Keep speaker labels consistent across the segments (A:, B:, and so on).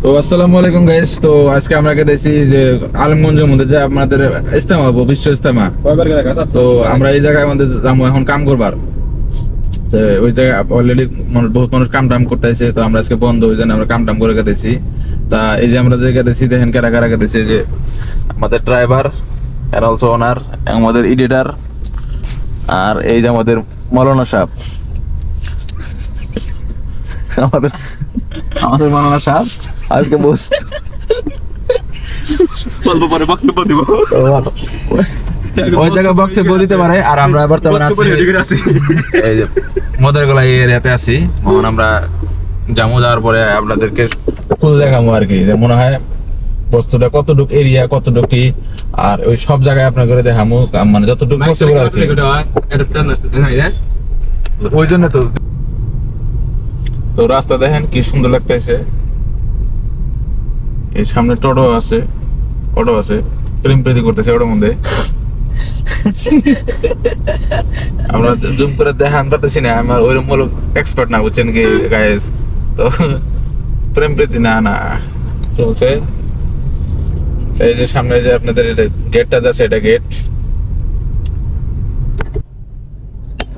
A: তো আসসালামু আলাইকুম গাইস। তো আজকে আমরা গেছি যে আলমগঞ্জের মধ্যে যে আমাদের ইজতেমা হবো, বিশ্ব ইজতেমা। তো আমরা এই জায়গায় আমাদের যাবো এখন কাম করবার। তো ওই জায়গায় অলরেডি বহুত মানুষ কাম টাম করতেছে। তো আমরা আজকে বন্ধ, ওই জন্য আমরা কাম টাম করে গেছি। তা এই যে আমরা যে গেছি দেখেন কারা কারা গেছে, যে আমাদের ড্রাইভার এন্ড অলসো ওনার, আমাদের এডিটর, আর এই যে আমাদের মৌলানা সাহেব, আমাদের আমাদের মৌলানা সাহেব আজকে বস
B: অল্প পরে বক্তব্য দিব।
A: ওই জায়গায় বক্তব্য দিতে পারে। আর আমরা বর্তমানে আছি এই যে মদের গলা এরিয়াতে আছি। এখন আমরা জামু, যাওয়ার পরে আপনাদেরকে ফুল দেখাবো আর কি, যে মনে হয় বস্তুটা কতটুক এরিয়া, কতটুক কি, আর ওই সব জায়গায় আপনার করে দেখাবো, মানে যতটুকু পসিবল আর কি। ওই জন্য তো তো রাস্তা দেখেন কি সুন্দর লাগতেছে। এই সামনে টোটো আছে, অটো আছে, প্রেম প্রীতি করতেছে ওটার মধ্যে। আমরা জুম করে দেখান পারতেছি না, আমার ওইরকম হলো এক্সপার্ট না, বুঝছেন কি গাইস। তো প্রেম প্রীতি না না চলছে। এই যে সামনে যে আপনাদের গেটটা যাচ্ছে, এটা গেট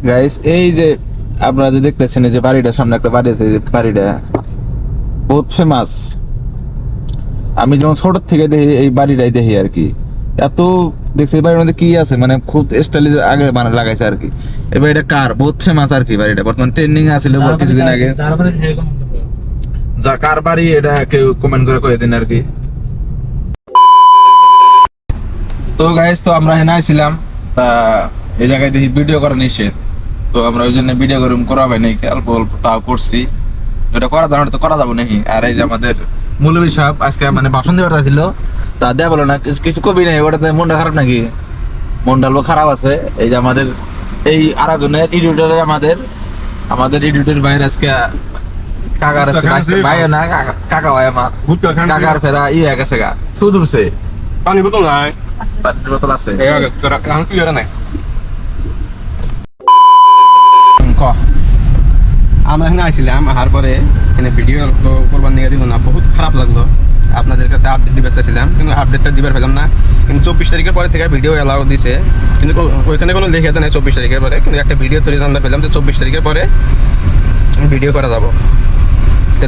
A: গাইস। এই যে আপনারা যে দেখতেছেন, এই যে বাড়িটা, সামনে একটা বাড়ি আছে, এই যে বাড়িটা বহুত ফেমাস। আমি যখন ছোট থেকে দেখি এই বাড়িটাই দেখি আর কি, এত দেখছি এই বাড়ির মধ্যে কি আছে, মানে খুব স্টাইলিশ আগে মানে লাগাইছে আর কি। এই বাড়িটা কার, বহুত ফেমাস আর কি বাড়িটা, বর্তমান ট্রেন্ডিং আছিল কিছুদিন আগে। যা কার বাড়ি এটা কেউ কমেন্ট করে কয়ে দিন আর কি। তো গাইস, তো আমরা এখানে আসছিলাম, তা এই জায়গায় দেখি ভিডিও করা নিষেধ। তো আমরা ওই জন্য ভিডিও করা হয় নাকি, অল্প অল্প তাও করছি। এটা করা যাবে, তো করা যাবো নাকি। আর এই যে আমাদের মৌলভী সাহেব আজকে মানে ভাষণ দেওয়ার ছিল, তা দেয়া বলো না, কিছু কবি নাই, ওটাতে মনটা খারাপ নাকি? মনটা খারাপ আছে। এই যে আমাদের এই আরেকজনের এডিটর, আমাদের এডিটর ভাইয়ের আজকে কাকার ভাই না, কাকা ভাই আমার কাকার ফেরা হয়ে গেছে গা, সুদূরছে।
B: পানি বোতল নাই,
A: পানির বোতল আছে
B: নাই।
A: ক।
B: আমরা এখানে আসছিলাম, আসার পরে এখানে ভিডিও করবার নিয়ে দিব না, বহুত খারাপ লাগলো। আপনাদের কাছে আপডেট দিতে চাইছিলাম, কিন্তু আপডেটটা দিবার পেলাম না। কিন্তু 24 তারিখের পরে থেকে ভিডিও অ্যালাউ দিছে, কিন্তু ওইখানে কোনো লেখা নেই 24 তারিখের পরে। কিন্তু একটা ভিডিও তৈরি জানতে পেলাম যে 24 তারিখের পরে ভিডিও করা যাব।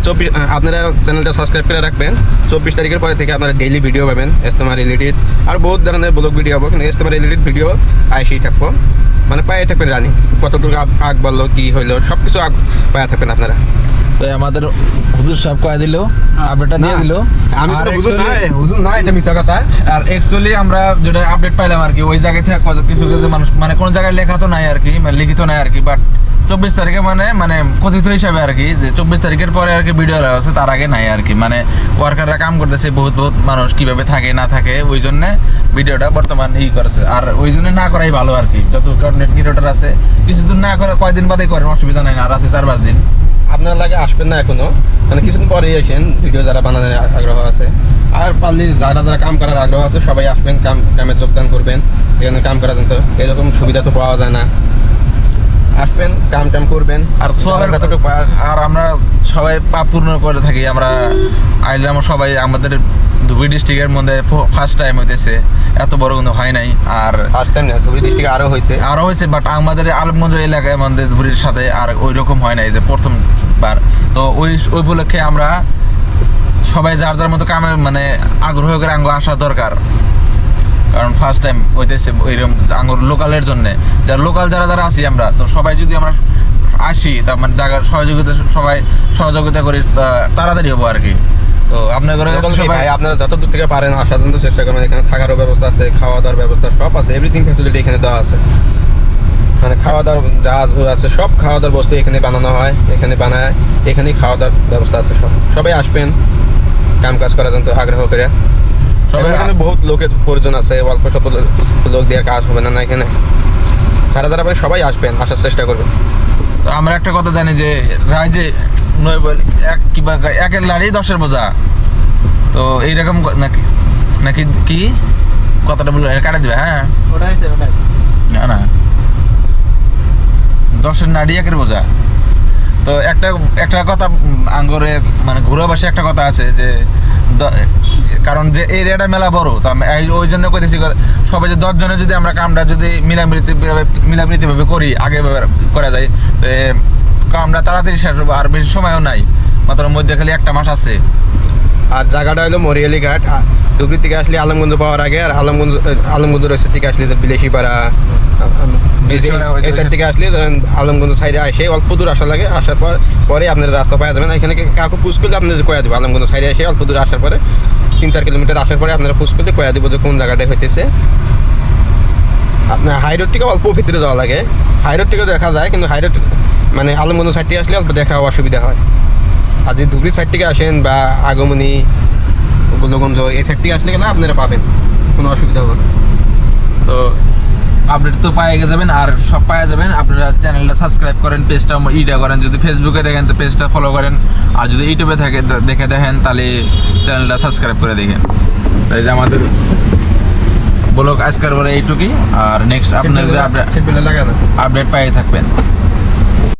B: তো আপনারা চ্যানেলটা সাবস্ক্রাইব করে রাখবেন। 24 তারিখের পরে থেকে আপনারা ডেইলি ভিডিও পাবেন, ইজতেমা রিলেটেড। আর বহুত ধরনের ব্লগ ভিডিও হবো, কিন্তু ইজতেমা রিলেটেড ভিডিও আইসেই থাকবো, মানে পায়ে থাকবেন। জানি কতটুকু আগ বললো, কি হইলো, সব কিছু পায়ে থাকবেন আপনারা।
A: তো আমাদের হুজুর সাহেব কয়ে দিল, আপডেটটা দিয়ে দিল।
B: আমি হুজুর না, এটা মিথ্যা কথা।
A: আর অ্যাকচুয়ালি আমরা যেটা আপডেট পাইলাম আর কি, ওই জায়গা থেকে কিছু কিছু মানুষ, মানে কোন জায়গায় লেখা তো নাই আর কি, মানে লিখিত নাই আর কি, বাট 24 তারিখে মানে কথিত হিসাবে আর কি, যে 24 তারিখের পরে আর কি ভিডিও আছে, তার আগে নাই আর কি। মানে ওয়ার্কাররা কাম করতেছে, বহুত মানুষ কিভাবে থাকে না থাকে, ওই জন্য ভিডিওটা বর্তমান করেছে। আর ওই জন্য না করাই ভালো আর কি। যত কন্টেন্ট ক্রিয়েটর আছে কিছুদিন না করে কয়দিন বাদে করেন, অসুবিধা নাই। আর আছে 4-5 দিন।
B: আপনার লাগে আসবেন না এখনো, মানে কিছুদিন পরেই আসেন, ভিডিও যারা বানানোর আগ্রহ আছে। আর পারলে যারা কাম করার আগ্রহ আছে সবাই আসবেন, কামে যোগদান করবেন। এখানে কাম করার জন্য এরকম সুবিধা তো পাওয়া যায় না। আসবেন, কাম টাম করবেন।
A: আর আমরা সবাই পাপ পূর্ণ করে থাকি। আমরা আইলাম সবাই, আমাদের ধুবড়ী ডিস্ট্রিক্টের মধ্যে ফার্স্ট টাইম হইতেছে, এত বড় কিন্তু হয় নাই। আর
B: ফার্স্ট টাইম না, ধুবড়ী ডিস্ট্রিক্টে আরো হয়েছে,
A: বাট আমাদের আলমগঞ্জ এলাকায় আমাদের ধুবড়ির সাথে আর ওই রকম হয় নাই, যে প্রথমবার। তো ওই উপলক্ষে আমরা সবাই যার যার মতো কামে মানে আগ্রহ করে আঙ্গ আসা দরকার, কারণ ফার্স্ট টাইম হইতেছে ওইরকম আঙ্গুর লোকালের জন্য। যারা লোকাল যারা আছি আমরা, তো সবাই যদি আমরা আসি, তার মানে জায়গার সবাই সহযোগিতা করি, তাড়াতাড়ি হবো আর কি। তো আপনার ঘরে
B: সবাই আপনারা যত দূর থেকে পারেন আসার জন্য চেষ্টা করবেন। এখানে থাকারও ব্যবস্থা আছে, খাওয়া দাওয়ার ব্যবস্থা সব আছে, এভরিথিং ফ্যাসিলিটি এখানে দেওয়া আছে। মানে খাওয়া দাওয়ার যা আছে, সব খাওয়া দাওয়ার বস্তু এখানে বানানো হয়, এখানে বানায়, এখানেই খাওয়া দাওয়ার ব্যবস্থা আছে। সবাই আসবেন কাম কাজ করার জন্য আগ্রহ করে। এখানে বহুত লোকের প্রয়োজন আছে, অল্প স্বল্প লোক দিয়ে কাজ হবে না এখানে। যারা সবাই আসবেন, আসার চেষ্টা করবেন।
A: তো আমরা একটা কথা জানি যে রাইজে একের লাড়ি 10-এর বোঝা। তো এইরকম নাকি কি কথাটা বলবো, কাটা দিবে? হ্যাঁ, না 10-এর নাড়ি 1-এর বোঝা। তো একটা একটা কথা আঙ্গরে মানে ঘুরে বসে একটা কথা আছে যে কারণ যে এরিয়াটা মেলা বড়, তো আমি ওই জন্য কইতেছি সবাই যে 10 জনে যদি আমরা কামটা যদি মিলামিলিতি ভাবে করি, আগে করা যায়, তো কামটা তাড়াতাড়ি শেষ হবে, আর বেশি সময়ও নাই, মাত্র মধ্যে খালি 1 মাস আছে।
B: আর জায়গাটা হলো মরিয়ালি ঘাট। ধুবড়ি থেকে আসলে আলমগঞ্জ পাওয়ার আগে, আর আলমগঞ্জ রয়েছে থেকে আসলে বিলেশিপাড়া, এই সাইড থেকে আসলে ধরেন আলমগঞ্জ সাইডে আসে অল্প দূর আসা লাগে। আসার পরে আপনারা রাস্তা পাওয়া যাবেন। এখানে কাউকে পুষ করলে আপনাদের কয়া দেবো, আলমগঞ্জ সাইডে এসে অল্প দূরে আসার পরে 3-4 কিলোমিটার আসার পরে আপনারা পুষ করলে কয়া দেবো যে কোন জায়গাটায় হইতেছে। আপনার হাই রোড থেকে অল্প ভিতরে যাওয়া লাগে, হাই রোড থেকে দেখা যায়, কিন্তু হাই রোড মানে আলমগঞ্জ সাইড থেকে আসলে অল্প দেখা অসুবিধা হয়। আর যদি ধুবড়ি সাইড থেকে আসেন বা আগমনী গোলগঞ্জ এই সাইড থেকে আসলে গেলে আপনারা পাবেন, কোনো অসুবিধা হবে না।
A: তো আপডেট তো পায়ে যাবেন, আর সব পায়ে যাবেন। আপনারা চ্যানেলটা সাবস্ক্রাইব করেন, পেজটা ইটা করেন, যদি ফেসবুকে দেখেন তো পেজটা ফলো করেন, আর যদি ইউটিউবে দেখে দেখেন তাহলে চ্যানেলটা সাবস্ক্রাইব করে দেখেন। তাই যে আমাদের ব্লগ আজকের পরে এইটুকুই, আর নেক্সট আপনাদের আপডেট পাইয়ে থাকবেন।